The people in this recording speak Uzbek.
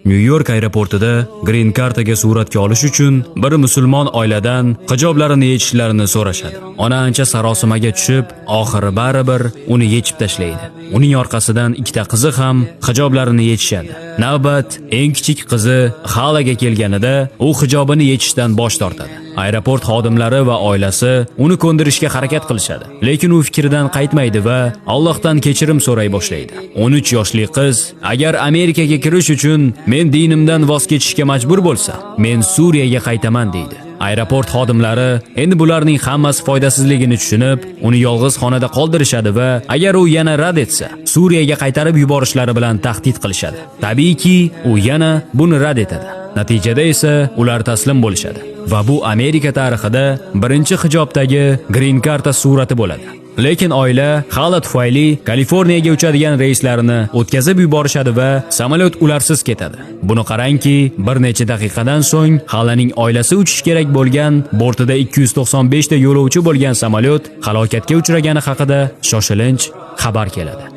Nyu-York aeroportida Green Card'ga suratga olish uchun bir musulmon oiladan hijoblarini yechishlarini so'rashadi. Ona ancha sarosimaga tushib, oxiri baribir uni yechib tashlaydi. Uning orqasidan ikkita qizi ham hijoblarini yechishadi. Navbat eng kichik qizi Xalaga kelganida u hijobini yechishdan bosh tortadi. Aeroport xodimlari va oilasi uni ko'ndirishga harakat qilishadi, lekin u fikridan qaytmaydi va Allohdan kechirim so'ray boshlaydi. 13 yoshli qiz agar Amerikaga kirish uchun men dinimdan voz kechishga majbur bo'lsa, men Suriyaga qaytaman deydi. Aeroport xodimlari endi bularning hammasi foydasizligini tushunib, uni yolg'iz xonada qoldirishadi va agar u yana rad etsa, Suriyaga qaytarib yuborishlari bilan tahdid qilishadi. Tabiiyki, u yana buni rad etadi. Natijada esa ular taslim bo'lishadi. Va bu Amerika tarixida birinchi hijobdagi Green Card surati bo'ladi. Lekin oila Xala tufayli Kaliforniyaga uchadigan reyslarini o'tkazib yuborishadi va samolyot ularsiz ketadi. Buni qarangki, bir necha daqiqadan so'ng Xalaning oilasi uchish kerak bo'lgan bortida 295 ta yo'lovchi bo'lgan samolyot halokatga uchragani haqida shoshilinch xabar keladi.